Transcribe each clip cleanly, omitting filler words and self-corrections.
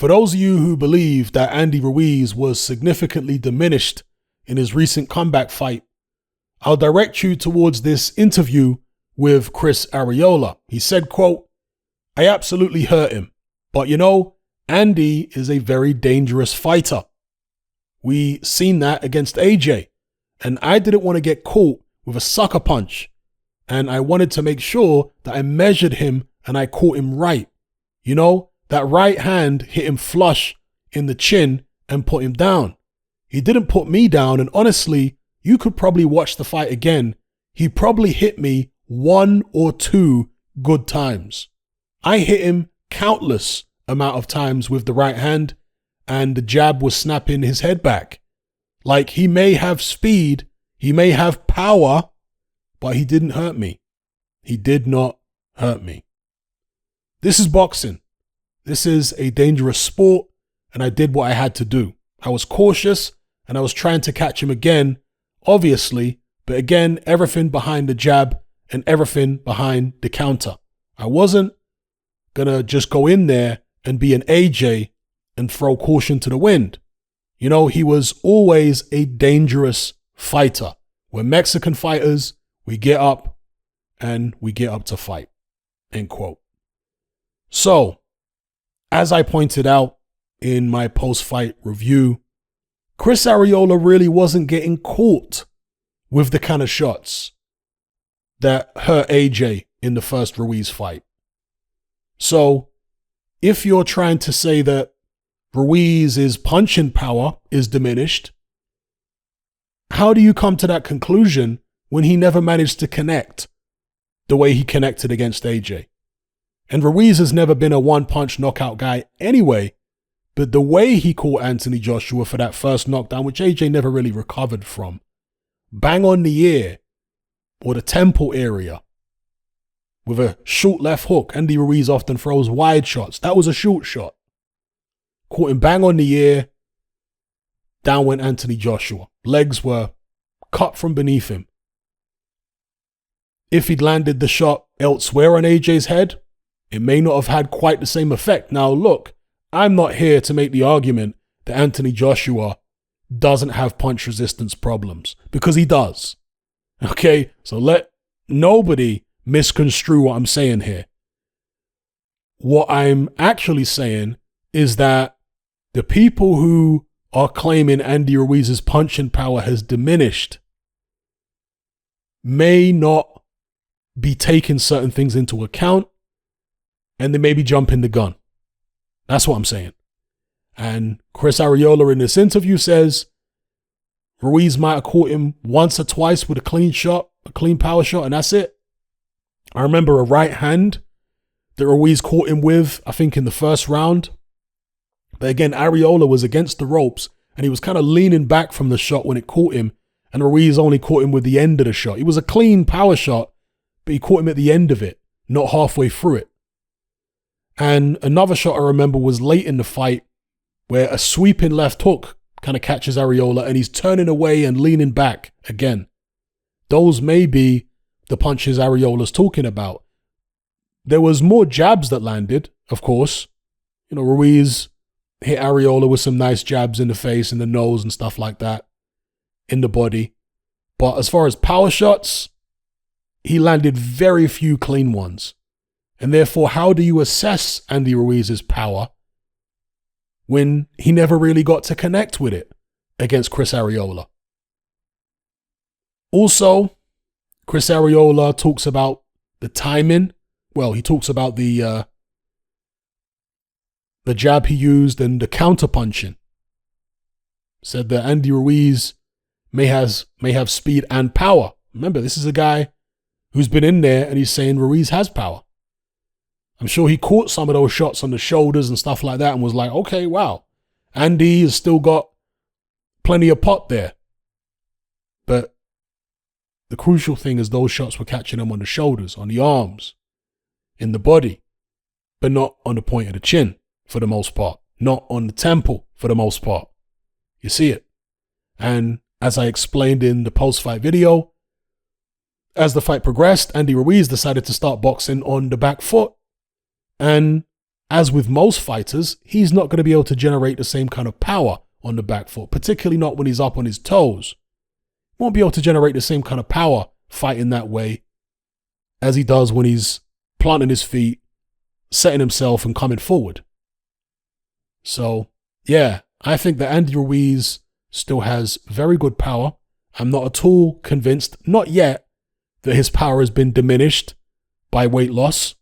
For those of you who believe that Andy Ruiz was significantly diminished in his recent comeback fight, I'll direct you towards this interview with Chris Arreola. He said, quote, "I absolutely hurt him, but you know, Andy is a very dangerous fighter. We seen that against AJ, and I didn't want to get caught with a sucker punch, and I wanted to make sure that I measured him and I caught him right. You know, that right hand hit him flush in the chin and put him down. He didn't put me down, and honestly, you could probably watch the fight again. He probably hit me 1 or 2 good times. I hit him countless amount of times with the right hand, and the jab was snapping his head back. Like, he may have speed, he may have power, but he didn't hurt me. He did not hurt me. This is boxing. This is a dangerous sport, and I did what I had to do. I was cautious, and I was trying to catch him again, obviously, but again, everything behind the jab and everything behind the counter. I wasn't gonna just go in there and be an AJ and throw caution to the wind. You know, he was always a dangerous fighter. We're Mexican fighters, we get up and we get up to fight." End quote. So, as I pointed out in my post-fight review, Chris Arreola really wasn't getting caught with the kind of shots that hurt AJ in the first Ruiz fight. So, if you're trying to say that Ruiz's punching power is diminished, how do you come to that conclusion when he never managed to connect the way he connected against AJ? And Ruiz has never been a one-punch knockout guy anyway, but the way he caught Anthony Joshua for that first knockdown, which AJ never really recovered from, bang on the ear or the temple area with a short left hook. Andy Ruiz often throws wide shots. That was a short shot. Caught him bang on the ear. Down went Anthony Joshua. Legs were cut from beneath him. If he'd landed the shot elsewhere on AJ's head, it may not have had quite the same effect. Now look, I'm not here to make the argument that Anthony Joshua doesn't have punch resistance problems, because he does. Okay, so let nobody misconstrue what I'm saying here. What I'm actually saying is that the people who are claiming Andy Ruiz's punching power has diminished may not be taking certain things into account, and they may be jumping the gun. That's what I'm saying. And Chris Arreola in this interview says Ruiz might have caught him once or twice with a clean shot, a clean power shot, and that's it. I remember a right hand that Ruiz caught him with, I think in the first round. But again, Arreola was against the ropes and he was kind of leaning back from the shot when it caught him, and Ruiz only caught him with the end of the shot. It was a clean power shot, but he caught him at the end of it, not halfway through it. And another shot I remember was late in the fight where a sweeping left hook kind of catches Arreola and he's turning away and leaning back again. Those may be the punches Arreola's talking about. There was more jabs that landed, of course. You know, Ruiz hit Arreola with some nice jabs in the face and the nose and stuff like that, in the body. But as far as power shots, he landed very few clean ones. And therefore, how do you assess Andy Ruiz's power when he never really got to connect with it against Chris Arreola? Also, Chris Arreola talks about the timing. Well, he talks about the jab he used and the counter punching. Said that Andy Ruiz may have speed and power. Remember, this is a guy who's been in there and he's saying Ruiz has power. I'm sure he caught some of those shots on the shoulders and stuff like that and was like, okay, wow, Andy has still got plenty of pop there. But the crucial thing is those shots were catching him on the shoulders, on the arms, in the body, but not on the point of the chin for the most part, not on the temple for the most part. You see it. And as I explained in the post-fight video, as the fight progressed, Andy Ruiz decided to start boxing on the back foot. And as with most fighters, he's not going to be able to generate the same kind of power on the back foot, particularly not when he's up on his toes. He won't be able to generate the same kind of power fighting that way as he does when he's planting his feet, setting himself and coming forward. So, yeah, I think that Andy Ruiz still has very good power. I'm not at all convinced, not yet, that his power has been diminished by weight loss.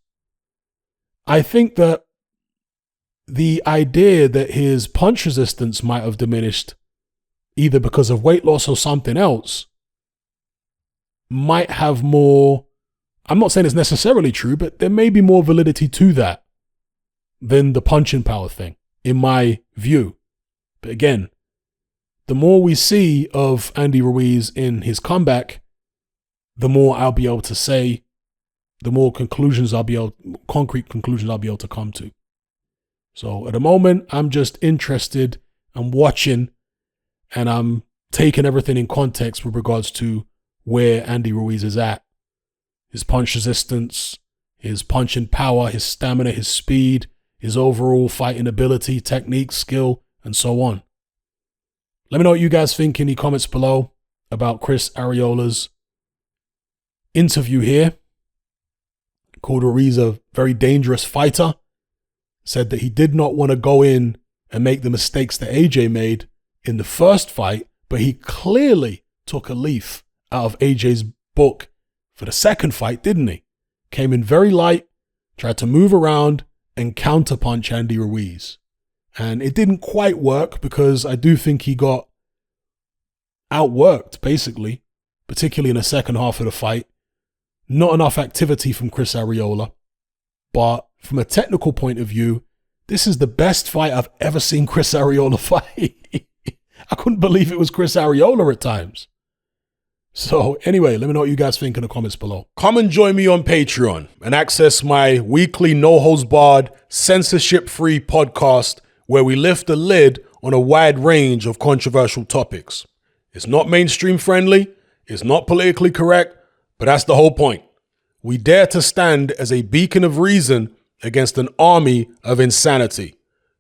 I think that the idea that his punch resistance might have diminished either because of weight loss or something else might have more, I'm not saying it's necessarily true, but there may be more validity to that than the punching power thing, in my view. But again, the more we see of Andy Ruiz in his comeback, the more I'll be able to say, the more concrete conclusions I'll be able to come to. So at the moment, I'm just interested, I'm watching, and I'm taking everything in context with regards to where Andy Ruiz is at. His punch resistance, his punching power, his stamina, his speed, his overall fighting ability, technique, skill, and so on. Let me know what you guys think in the comments below about Chris Arreola's interview here. Called Ruiz a very dangerous fighter. Said that he did not want to go in and make the mistakes that AJ made in the first fight, but he clearly took a leaf out of AJ's book for the second fight, didn't he? Came in very light, tried to move around and counterpunch Andy Ruiz. And it didn't quite work because I do think he got outworked, basically, particularly in the second half of the fight. Not enough activity from Chris Arreola. But from a technical point of view, this is the best fight I've ever seen Chris Arreola fight. I couldn't believe it was Chris Arreola at times. So anyway, let me know what you guys think in the comments below. Come and join me on Patreon and access my weekly no-holds-barred, censorship-free podcast where we lift the lid on a wide range of controversial topics. It's not mainstream friendly, it's not politically correct, but that's the whole point. We dare to stand as a beacon of reason against an army of insanity.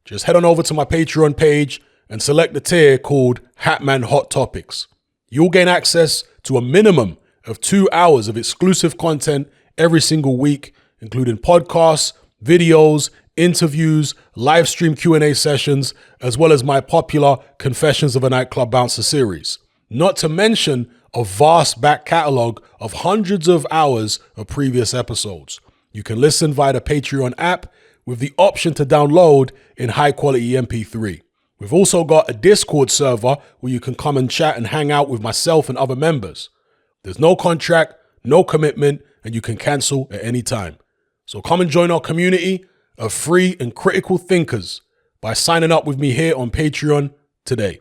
Just head on over to my Patreon page and select the tier called Hatman Hot Topics. You'll gain access to a minimum of 2 hours of exclusive content every single week, including podcasts, videos, interviews, live stream Q&A sessions, as well as my popular Confessions of a Nightclub Bouncer series. Not to mention a vast back catalog of hundreds of hours of previous episodes. You can listen via the Patreon app with the option to download in high quality MP3. We've also got a Discord server where you can come and chat and hang out with myself and other members. There's no contract, no commitment, and you can cancel at any time. So come and join our community of free and critical thinkers by signing up with me here on Patreon today.